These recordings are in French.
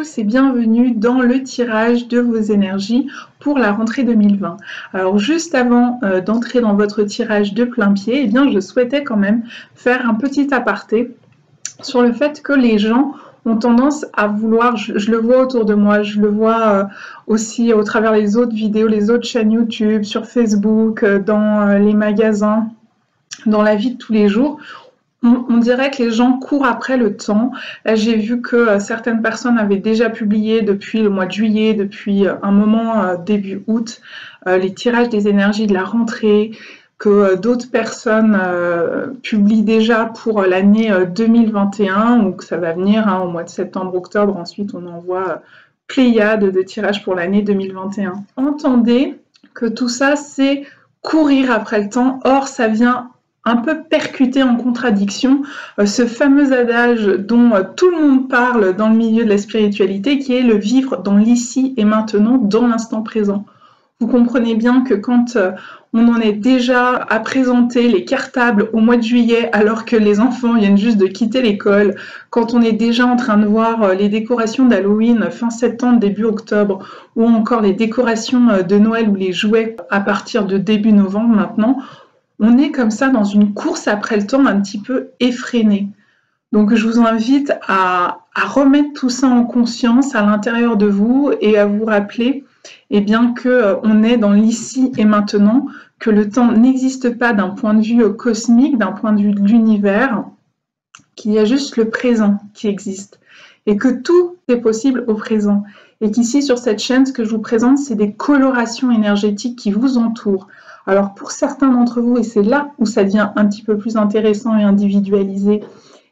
tous et bienvenue dans le tirage de vos énergies pour la rentrée 2020. Alors juste avant d'entrer dans votre tirage de plein pied, eh bien, je souhaitais quand même faire un petit aparté sur le fait que les gens ont tendance à vouloir, je le vois autour de moi, je le vois aussi au travers les autres vidéos, les autres chaînes YouTube, sur Facebook, dans les magasins, dans la vie de tous les jours. On dirait que les gens courent après le temps. Là, j'ai vu que certaines personnes avaient déjà publié depuis le mois de juillet, depuis un moment début août, les tirages des énergies de la rentrée, que d'autres personnes publient déjà pour l'année 2021, ou que ça va venir au mois de septembre-octobre. Ensuite, on envoie pléiade de tirages pour l'année 2021. Entendez que tout ça, c'est courir après le temps. Or, ça vient un peu percuté en contradiction ce fameux adage dont tout le monde parle dans le milieu de la spiritualité, qui est le vivre dans l'ici et maintenant, dans l'instant présent. Vous comprenez bien que quand on en est déjà à présenter les cartables au mois de juillet alors que les enfants viennent juste de quitter l'école, quand on est déjà en train de voir les décorations d'Halloween fin septembre, début octobre, ou encore les décorations de Noël ou les jouets à partir de début novembre maintenant, on est comme ça dans une course après le temps un petit peu effrénée. Donc je vous invite à remettre tout ça en conscience à l'intérieur de vous et à vous rappeler bien qu'on est dans l'ici et maintenant, que le temps n'existe pas d'un point de vue cosmique, d'un point de vue de l'univers, qu'il y a juste le présent qui existe et que tout est possible au présent. Et qu'ici sur cette chaîne, ce que je vous présente, c'est des colorations énergétiques qui vous entourent. Alors pour certains d'entre vous, et c'est là où ça devient un petit peu plus intéressant et individualisé,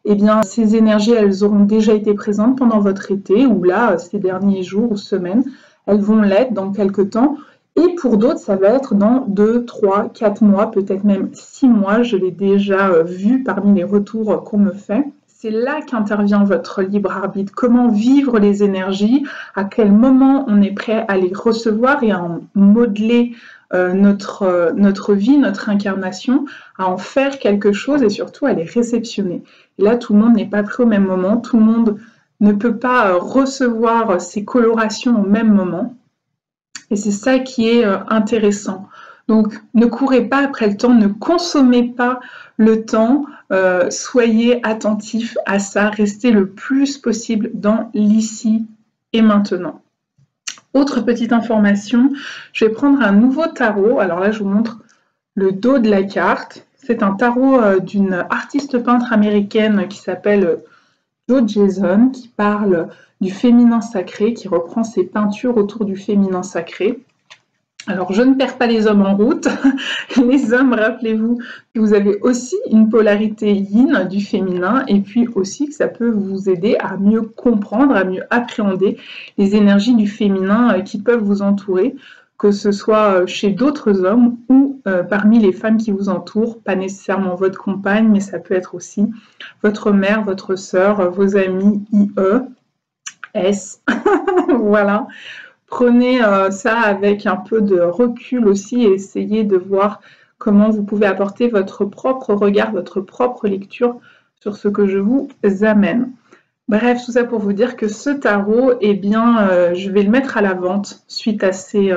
eh bien ces énergies, elles auront déjà été présentes pendant votre été, ou là, ces derniers jours ou semaines, elles vont l'être dans quelques temps. Et pour d'autres, ça va être dans 2, 3, 4 mois, peut-être même 6 mois, je l'ai déjà vu parmi les retours qu'on me fait. C'est là qu'intervient votre libre arbitre. Comment vivre les énergies, à quel moment on est prêt à les recevoir et à en modeler notre vie, notre incarnation, à en faire quelque chose et surtout à les réceptionner. Et là, tout le monde n'est pas prêt au même moment, tout le monde ne peut pas recevoir ces colorations au même moment. Et c'est ça qui est intéressant. Donc, ne courez pas après le temps, ne consommez pas le temps, soyez attentifs à ça, restez le plus possible dans l'ici et maintenant. Autre petite information, je vais prendre un nouveau tarot. Alors là, je vous montre le dos de la carte. C'est un tarot d'une artiste peintre américaine qui s'appelle Jo Jason, qui parle du féminin sacré, qui reprend ses peintures autour du féminin sacré. Alors, je ne perds pas les hommes en route. Les hommes, rappelez-vous que vous avez aussi une polarité yin du féminin et puis aussi que ça peut vous aider à mieux comprendre, à mieux appréhender les énergies du féminin qui peuvent vous entourer, que ce soit chez d'autres hommes ou parmi les femmes qui vous entourent, pas nécessairement votre compagne, mais ça peut être aussi votre mère, votre sœur, vos amis, IE, S, voilà. Prenez ça avec un peu de recul aussi et essayez de voir comment vous pouvez apporter votre propre regard, votre propre lecture sur ce que je vous amène. Bref, tout ça pour vous dire que ce tarot, eh bien, je vais le mettre à la vente suite à ces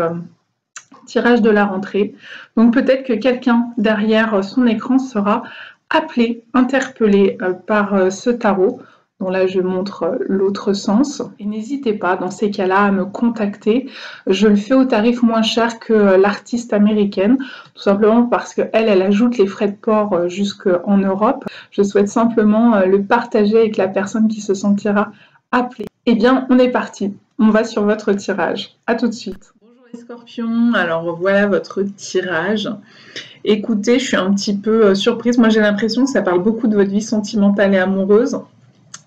tirages de la rentrée. Donc peut-être que quelqu'un derrière son écran sera appelé, interpellé par ce tarot, dont là je montre l'autre sens. Et n'hésitez pas dans ces cas-là à me contacter. Je le fais au tarif moins cher que l'artiste américaine, tout simplement parce qu'elle ajoute les frais de port jusqu'en Europe. Je souhaite simplement le partager avec la personne qui se sentira appelée. Eh bien, on est parti. On va sur votre tirage. À tout de suite. Bonjour les scorpions, alors voilà votre tirage. Écoutez, je suis un petit peu surprise. Moi, j'ai l'impression que ça parle beaucoup de votre vie sentimentale et amoureuse.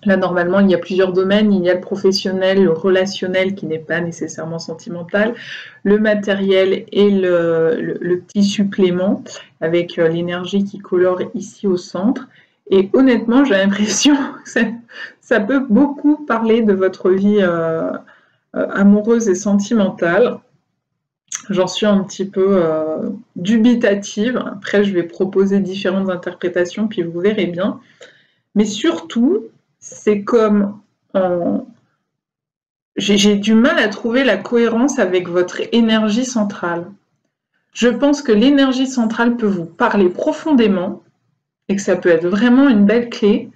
Là, normalement, il y a plusieurs domaines. Il y a le professionnel, le relationnel qui n'est pas nécessairement sentimental, le matériel et le petit supplément avec l'énergie qui colore ici au centre. Et honnêtement, j'ai l'impression que ça peut beaucoup parler de votre vie amoureuse et sentimentale. J'en suis un petit peu dubitative. Après, je vais proposer différentes interprétations, puis vous verrez bien. Mais surtout, c'est comme j'ai du mal à trouver la cohérence avec votre énergie centrale. Je pense que l'énergie centrale peut vous parler profondément et que ça peut être vraiment une belle clé.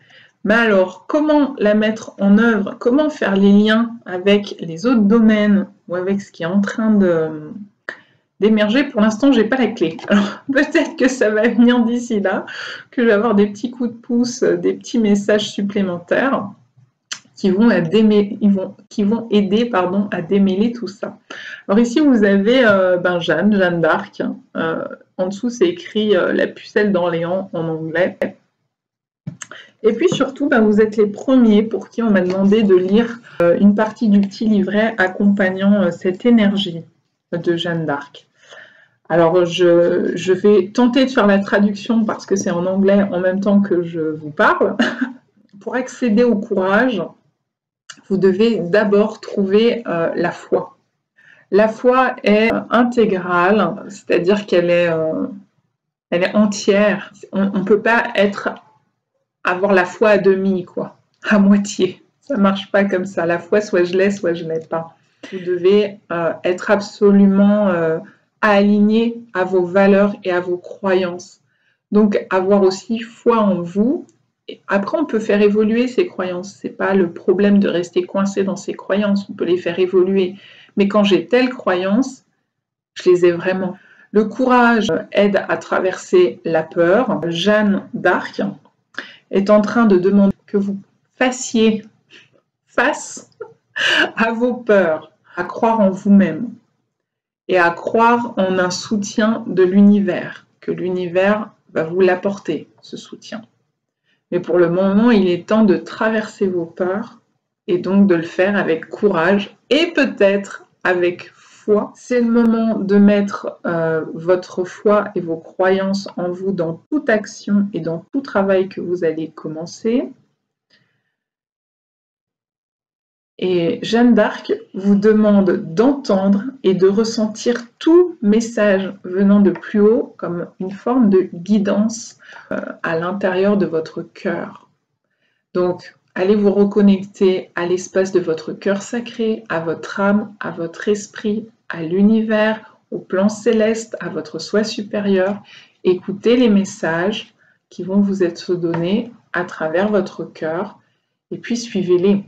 Mais alors, comment la mettre en œuvre? Comment faire les liens avec les autres domaines ou avec ce qui est en train d'émerger? Pour l'instant, j'ai pas la clé. Alors, peut-être que ça va venir d'ici là, que je vais avoir des petits coups de pouce, des petits messages supplémentaires qui vont aider à démêler tout ça. Alors ici, vous avez Jeanne d'Arc. En dessous, c'est écrit la pucelle d'Orléans en anglais. Et puis surtout, vous êtes les premiers pour qui on m'a demandé de lire une partie du petit livret accompagnant cette énergie de Jeanne d'Arc. Alors, je vais tenter de faire la traduction parce que c'est en anglais en même temps que je vous parle. Pour accéder au courage, vous devez d'abord trouver la foi. La foi est intégrale, c'est-à-dire qu'elle est entière. On ne peut pas avoir la foi à demi, quoi, à moitié. Ça ne marche pas comme ça. La foi, soit je l'ai pas. Vous devez être absolument aligné à vos valeurs et à vos croyances. Donc, avoir aussi foi en vous. Et après, on peut faire évoluer ces croyances. Ce n'est pas le problème de rester coincé dans ces croyances. On peut les faire évoluer. Mais quand j'ai telle croyance, je les ai vraiment. Le courage aide à traverser la peur. Jeanne d'Arc est en train de demander que vous fassiez face à vos peurs, à croire en vous-même et à croire en un soutien de l'univers, que l'univers va vous l'apporter, ce soutien. Mais pour le moment, il est temps de traverser vos peurs et donc de le faire avec courage et peut-être avec foi. C'est le moment de mettre votre foi et vos croyances en vous dans toute action et dans tout travail que vous allez commencer. Et Jeanne d'Arc vous demande d'entendre et de ressentir tout message venant de plus haut comme une forme de guidance à l'intérieur de votre cœur. Donc, allez vous reconnecter à l'espace de votre cœur sacré, à votre âme, à votre esprit, à l'univers, au plan céleste, à votre soi supérieur. Écoutez les messages qui vont vous être donnés à travers votre cœur et puis suivez-les.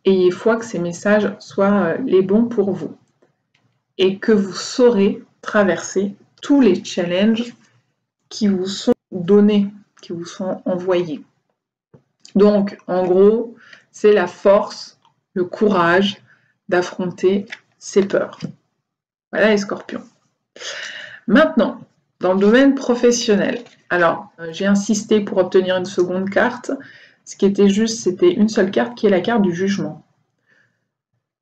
Ayez foi que ces messages soient les bons pour vous et que vous saurez traverser tous les challenges qui vous sont donnés, qui vous sont envoyés. Donc, en gros, c'est la force, le courage d'affronter ces peurs. Voilà les scorpions. Maintenant, dans le domaine professionnel, alors j'ai insisté pour obtenir une seconde carte. Ce qui était juste, c'était une seule carte qui est la carte du jugement.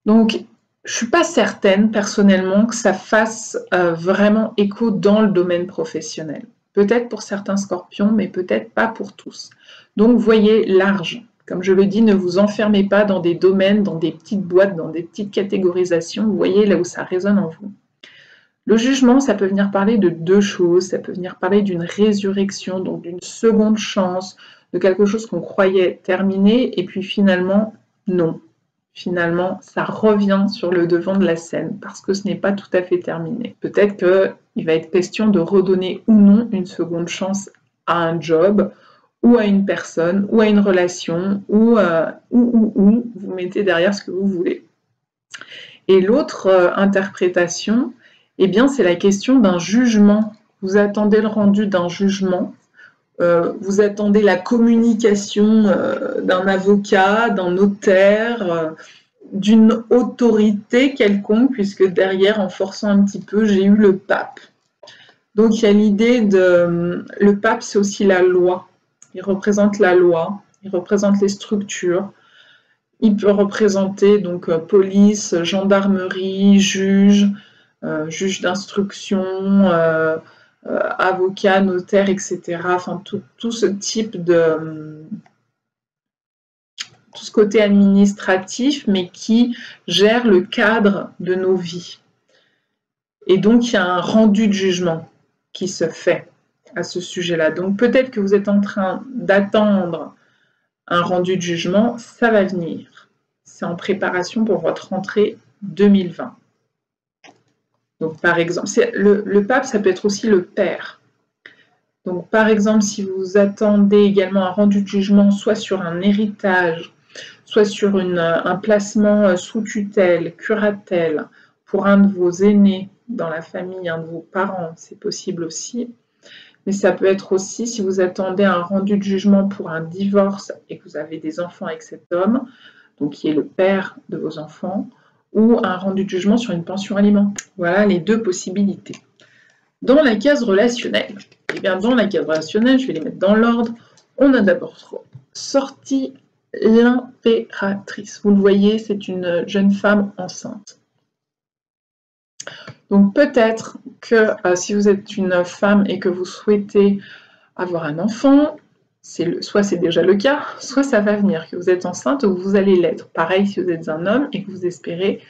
Donc, je ne suis pas certaine personnellement que ça fasse vraiment écho dans le domaine professionnel. Peut-être pour certains scorpions, mais peut-être pas pour tous. Donc, voyez large. Comme je le dis, ne vous enfermez pas dans des domaines, dans des petites boîtes, dans des petites catégorisations. Vous voyez là où ça résonne en vous. Le jugement, ça peut venir parler de deux choses. Ça peut venir parler d'une résurrection, donc d'une seconde chance, de quelque chose qu'on croyait terminé, et puis finalement, non. Finalement, ça revient sur le devant de la scène, parce que ce n'est pas tout à fait terminé. Peut-être qu'il va être question de redonner ou non une seconde chance à un job, ou à une personne, ou à une relation, ou vous mettez derrière ce que vous voulez. Et l'autre interprétation, eh bien, c'est la question d'un jugement. Vous attendez le rendu d'un jugement, vous attendez la communication d'un avocat, d'un notaire, d'une autorité quelconque, puisque derrière, en forçant un petit peu, j'ai eu le pape. Donc il y a l'idée de... Le pape, c'est aussi la loi. Il représente la loi, il représente les structures. Il peut représenter donc police, gendarmerie, juge, juge d'instruction, avocat, notaire, etc. Enfin, tout ce type de... tout ce côté administratif, mais qui gère le cadre de nos vies. Et donc, il y a un rendu de jugement qui se fait à ce sujet-là. Donc, peut-être que vous êtes en train d'attendre un rendu de jugement, ça va venir. c'est en préparation pour votre rentrée 2020. Donc par exemple, le pape, ça peut être aussi le père. Donc par exemple, si vous attendez également un rendu de jugement, soit sur un héritage, soit sur un placement sous tutelle, curatelle, pour un de vos aînés dans la famille, un de vos parents, c'est possible aussi. Mais ça peut être aussi si vous attendez un rendu de jugement pour un divorce et que vous avez des enfants avec cet homme, donc qui est le père de vos enfants, ou un rendu de jugement sur une pension alimentaire. Voilà les deux possibilités. Dans la case relationnelle, eh bien dans la case relationnelle, je vais les mettre dans l'ordre. On a d'abord sorti l'impératrice. Vous le voyez, c'est une jeune femme enceinte. Donc peut-être que si vous êtes une femme et que vous souhaitez avoir un enfant, soit c'est déjà le cas, soit ça va venir, que vous êtes enceinte ou vous allez l'être. Pareil si vous êtes un homme et que vous espérez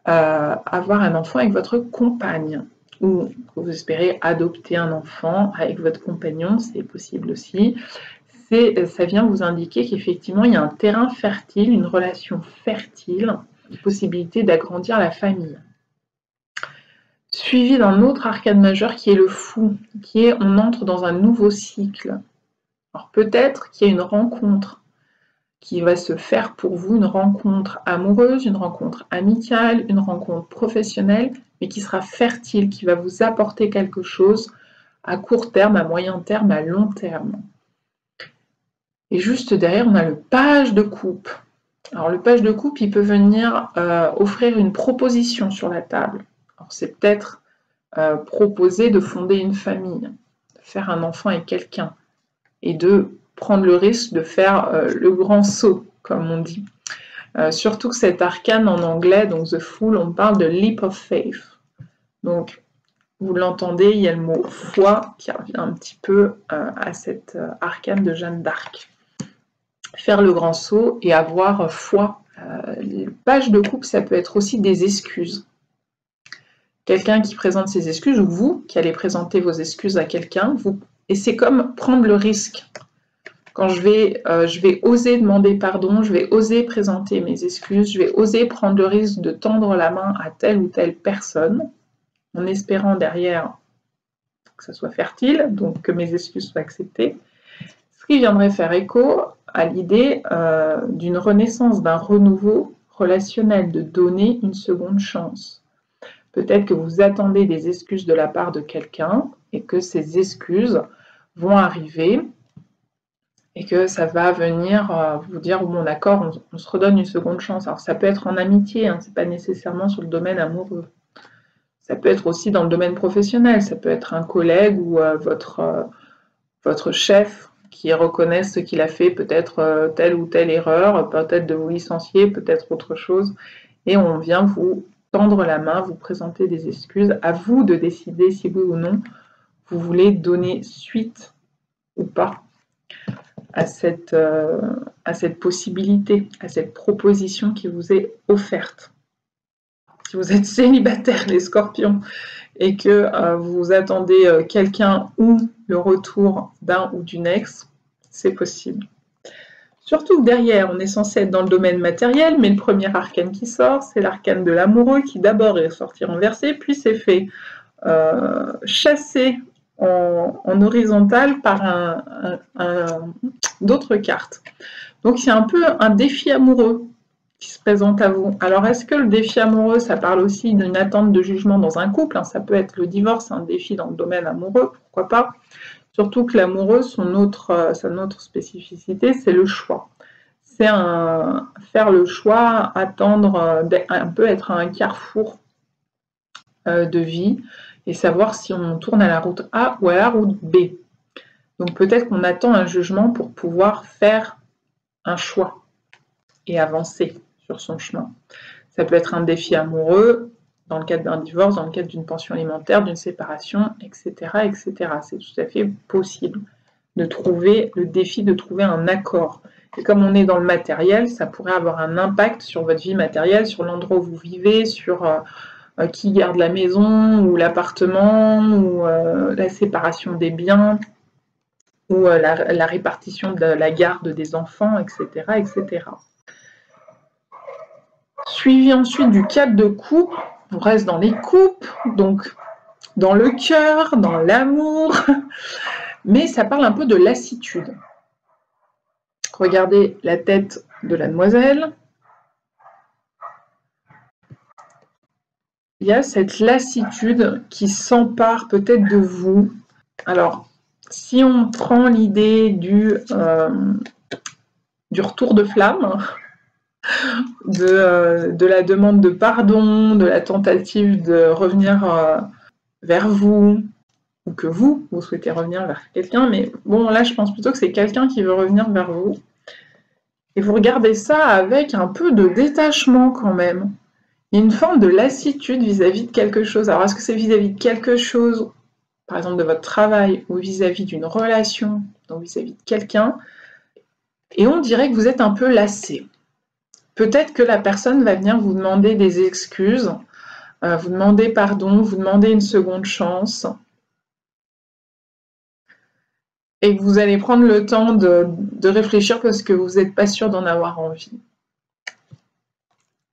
avoir un enfant avec votre compagne, ou que vous espérez adopter un enfant avec votre compagnon, c'est possible aussi. Ça vient vous indiquer qu'effectivement il y a un terrain fertile, une relation fertile, une possibilité d'agrandir la famille. Suivi d'un autre arcane majeur qui est le fou, qui est on entre dans un nouveau cycle. Alors peut-être qu'il y a une rencontre qui va se faire pour vous, une rencontre amoureuse, une rencontre amicale, une rencontre professionnelle, mais qui sera fertile, qui va vous apporter quelque chose à court terme, à moyen terme, à long terme. Et juste derrière, on a le page de coupe. Alors le page de coupe, il peut venir offrir une proposition sur la table. Alors c'est peut-être proposer de fonder une famille, de faire un enfant avec quelqu'un, et de prendre le risque de faire le grand saut, comme on dit. Surtout que cet arcane en anglais, donc The Fool, on parle de leap of faith. Donc, vous l'entendez, il y a le mot foi qui revient un petit peu à cet arcane de Jeanne d'Arc. Faire le grand saut et avoir foi. Les pages de coupe, ça peut être aussi des excuses. Quelqu'un qui présente ses excuses, ou vous qui allez présenter vos excuses à quelqu'un, et c'est comme prendre le risque. Quand je vais oser demander pardon, je vais oser présenter mes excuses, je vais oser prendre le risque de tendre la main à telle ou telle personne, en espérant derrière que ça soit fertile, donc que mes excuses soient acceptées, ce qui viendrait faire écho à l'idée d'une renaissance, d'un renouveau relationnel, de donner une seconde chance. Peut-être que vous attendez des excuses de la part de quelqu'un et que ces excuses vont arriver et que ça va venir vous dire bon d'accord, on se redonne une seconde chance. Alors ça peut être en amitié, hein, c'est pas nécessairement sur le domaine amoureux. Ça peut être aussi dans le domaine professionnel, ça peut être un collègue ou votre chef qui reconnaît ce qu'il a fait, peut-être telle ou telle erreur, peut-être de vous licencier, peut-être autre chose, et on vient vous tendre la main, vous présenter des excuses, à vous de décider si oui ou non vous voulez donner suite ou pas à cette possibilité, à cette proposition qui vous est offerte. Si vous êtes célibataire, les scorpions, et que vous attendez quelqu'un ou le retour d'un ou d'une ex, c'est possible. Surtout que derrière, on est censé être dans le domaine matériel, mais le premier arcane qui sort, c'est l'arcane de l'amoureux, qui d'abord est sorti renversé, puis s'est fait chasser en horizontal par d'autres cartes. Donc c'est un peu un défi amoureux qui se présente à vous. Alors est-ce que le défi amoureux, ça parle aussi d'une attente de jugement dans un couple, hein, ça peut être le divorce, un défi dans le domaine amoureux, pourquoi pas. Surtout que l'amoureux, sa autre spécificité, c'est le choix. C'est faire le choix, attendre, un peu être à un carrefour de vie et savoir si on tourne à la route A ou à la route B. Donc peut-être qu'on attend un jugement pour pouvoir faire un choix et avancer sur son chemin. Ça peut être un défi amoureux, dans le cadre d'un divorce, dans le cadre d'une pension alimentaire, d'une séparation, etc., etc. C'est tout à fait possible de trouver le défi de trouver un accord. Et comme on est dans le matériel, ça pourrait avoir un impact sur votre vie matérielle, sur l'endroit où vous vivez, sur qui garde la maison ou l'appartement, ou la séparation des biens, ou la répartition de la garde des enfants, etc., etc. Suivi ensuite du 4 de coupe. On reste dans les coupes, donc dans le cœur, dans l'amour, mais ça parle un peu de lassitude. Regardez la tête de la demoiselle. Il y a cette lassitude qui s'empare peut-être de vous. Alors, si on prend l'idée du retour de flamme, de la demande de pardon, de la tentative de revenir vers vous, ou que vous souhaitez revenir vers quelqu'un, mais bon, là, je pense plutôt que c'est quelqu'un qui veut revenir vers vous. Et vous regardez ça avec un peu de détachement quand même. Il y a une forme de lassitude vis-à-vis de quelque chose. Alors, est-ce que c'est vis-à-vis de quelque chose, par exemple de votre travail, ou vis-à-vis d'une relation, donc vis-à-vis de quelqu'un, et on dirait que vous êtes un peu lassé. Peut-être que la personne va venir vous demander des excuses, vous demander pardon, vous demander une seconde chance, et que vous allez prendre le temps de réfléchir parce que vous n'êtes pas sûr d'en avoir envie.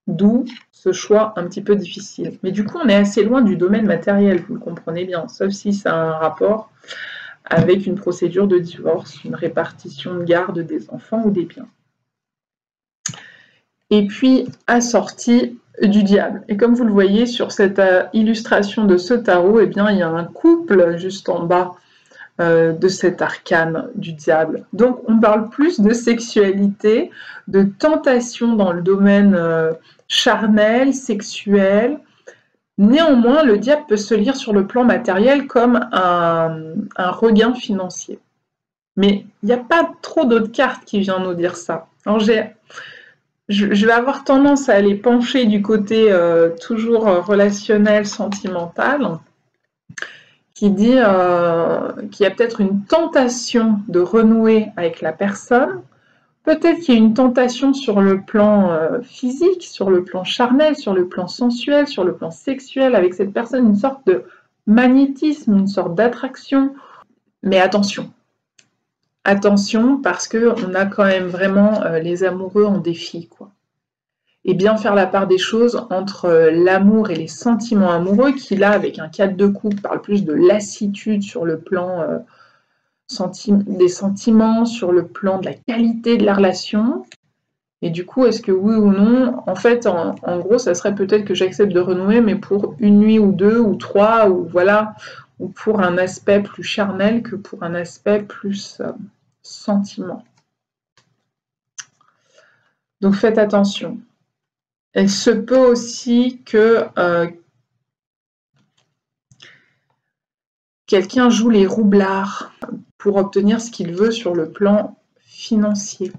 D'où ce choix un petit peu difficile. Mais du coup, on est assez loin du domaine matériel, vous le comprenez bien, sauf si ça a un rapport avec une procédure de divorce, une répartition de garde des enfants ou des biens. Et puis, assorti du diable. Et comme vous le voyez sur cette illustration de ce tarot, eh bien, il y a un couple juste en bas de cet arcane du diable. Donc, on parle plus de sexualité, de tentation dans le domaine charnel, sexuel. Néanmoins, le diable peut se lire sur le plan matériel comme un regain financier. Mais il n'y a pas trop d'autres cartes qui viennent nous dire ça. Alors, je vais avoir tendance à aller pencher du côté toujours relationnel, sentimental, qui dit qu'il y a peut-être une tentation de renouer avec la personne, peut-être qu'il y a une tentation sur le plan physique, sur le plan charnel, sur le plan sensuel, sur le plan sexuel, avec cette personne, une sorte de magnétisme, une sorte d'attraction. Mais attention, attention parce qu'on a quand même vraiment les amoureux en défi, quoi. Et bien faire la part des choses entre l'amour et les sentiments amoureux, qui là, avec un 4 de coupe, parle plus de lassitude sur le plan des sentiments, sur le plan de la qualité de la relation. Et du coup, est-ce que oui ou non, en fait, en gros, ça serait peut-être que j'accepte de renouer, mais pour une nuit ou deux ou trois, ou voilà, ou pour un aspect plus charnel que pour un aspect plus sentiment. Donc faites attention. Il se peut aussi que quelqu'un joue les roublards pour obtenir ce qu'il veut sur le plan financier,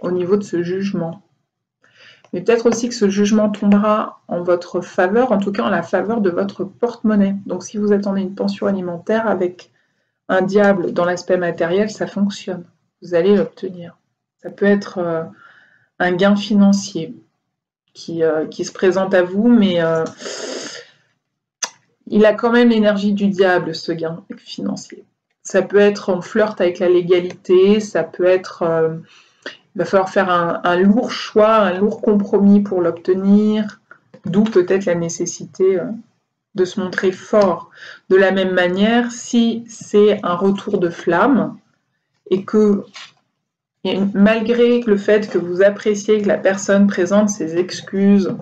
au niveau de ce jugement. Mais peut-être aussi que ce jugement tombera en votre faveur, en tout cas en la faveur de votre porte-monnaie. Donc si vous attendez une pension alimentaire avec un diable dans l'aspect matériel, ça fonctionne. Vous allez l'obtenir. Ça peut être un gain financier qui se présente à vous, mais il a quand même l'énergie du diable, ce gain financier. Ça peut être en flirt avec la légalité, ça peut être... il va falloir faire un lourd choix, un lourd compromis pour l'obtenir, d'où peut-être la nécessité de se montrer fort. De la même manière, si c'est un retour de flamme, et que malgré le fait que vous appréciez que la personne présente ses excuses,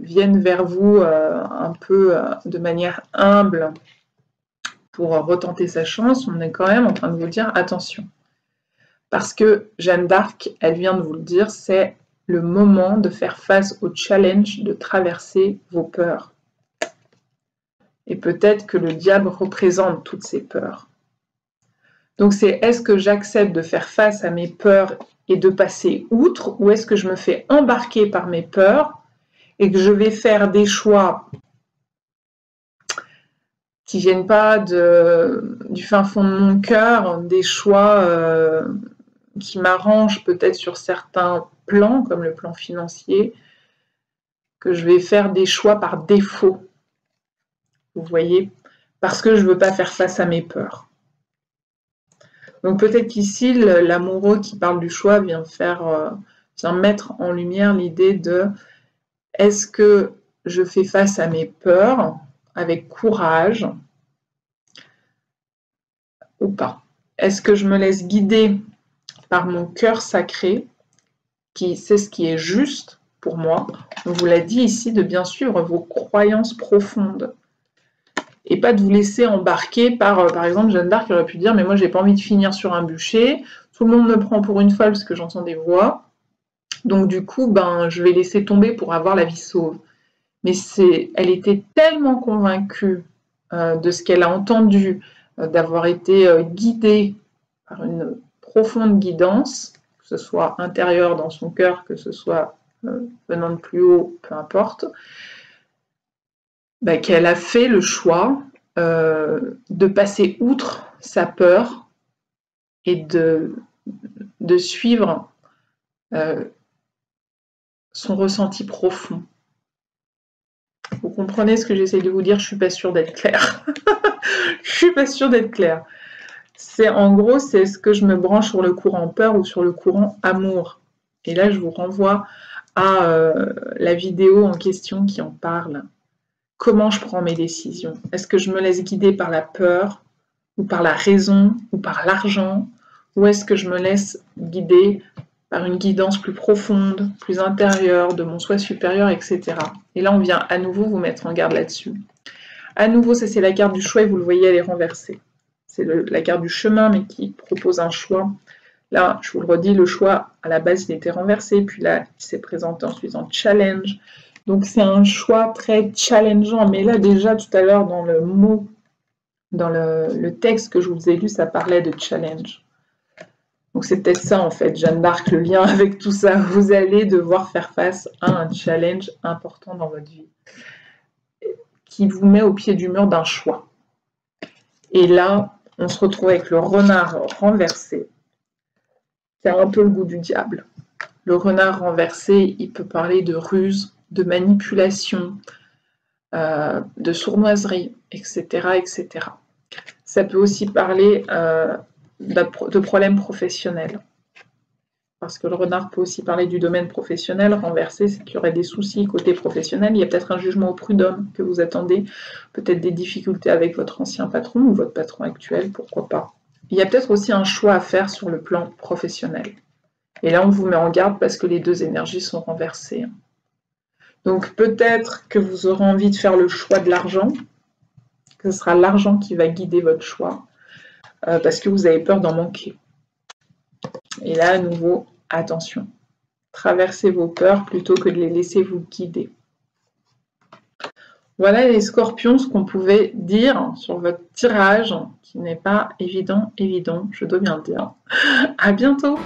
vienne vers vous un peu de manière humble pour retenter sa chance, on est quand même en train de vous dire attention. Parce que Jeanne d'Arc, elle vient de vous le dire, c'est le moment de faire face au challenge de traverser vos peurs. Et peut-être que le diable représente toutes ces peurs. Donc c'est est-ce que j'accepte de faire face à mes peurs et de passer outre, ou est-ce que je me fais embarquer par mes peurs et que je vais faire des choix qui ne viennent pas du fin fond de mon cœur, des choix qui m'arrangent peut-être sur certains plans, comme le plan financier, que je vais faire des choix par défaut, vous voyez, parce que je ne veux pas faire face à mes peurs. Donc peut-être qu'ici, l'amoureux qui parle du choix vient faire vient mettre en lumière l'idée de est-ce que je fais face à mes peurs avec courage ou pas? Est-ce que je me laisse guider par mon cœur sacré qui sait ce qui est juste pour moi? On vous l'a dit ici de bien suivre vos croyances profondes et pas de vous laisser embarquer par exemple, Jeanne d'Arc aurait pu dire mais moi j'ai pas envie de finir sur un bûcher, tout le monde me prend pour une folle parce que j'entends des voix, donc du coup je vais laisser tomber pour avoir la vie sauve. Mais elle était tellement convaincue de ce qu'elle a entendu, d'avoir été guidée par une profonde guidance, que ce soit intérieure dans son cœur, que ce soit venant de plus haut, peu importe, qu'elle a fait le choix de passer outre sa peur et de suivre son ressenti profond. Vous comprenez ce que j'essaie de vous dire? Je suis pas sûre d'être claire. Je suis pas sûre d'être claire. En gros, c'est est-ce que je me branche sur le courant peur ou sur le courant amour? Et là, je vous renvoie à la vidéo en question qui en parle. Comment je prends mes décisions? Est-ce que je me laisse guider par la peur ou par la raison ou par l'argent? Ou est-ce que je me laisse guider par une guidance plus profonde, plus intérieure, de mon soi supérieur, etc. Et là, on vient à nouveau vous mettre en garde là-dessus. À nouveau, ça c'est la carte du choix et vous le voyez, elle est renversée. C'est la carte du chemin, mais qui propose un choix. Là, je vous le redis, le choix, à la base, il était renversé, puis là, il s'est présenté ensuite en challenge. Donc, c'est un choix très challengeant. Mais là, déjà, tout à l'heure, dans le mot, dans le texte que je vous ai lu, ça parlait de challenge. Donc c'est peut-être ça en fait, Jeanne d'Arc, le lien avec tout ça. Vous allez devoir faire face à un challenge important dans votre vie qui vous met au pied du mur d'un choix. Et là, on se retrouve avec le renard renversé. C'est un peu le goût du diable. Le renard renversé, il peut parler de ruse, de manipulation, de sournoiserie, etc., etc. Ça peut aussi parler de problèmes professionnels. Parce que le renard peut aussi parler du domaine professionnel. Renversé, c'est qu'il y aurait des soucis côté professionnel. Il y a peut-être un jugement au prud'homme que vous attendez. Peut-être des difficultés avec votre ancien patron ou votre patron actuel, pourquoi pas. Il y a peut-être aussi un choix à faire sur le plan professionnel. Et là, on vous met en garde parce que les deux énergies sont renversées. Donc peut-être que vous aurez envie de faire le choix de l'argent, que ce sera l'argent qui va guider votre choix. Parce que vous avez peur d'en manquer. Et là, à nouveau, attention. Traversez vos peurs plutôt que de les laisser vous guider. Voilà les scorpions, ce qu'on pouvait dire sur votre tirage, qui n'est pas évident, je dois bien le dire. À bientôt!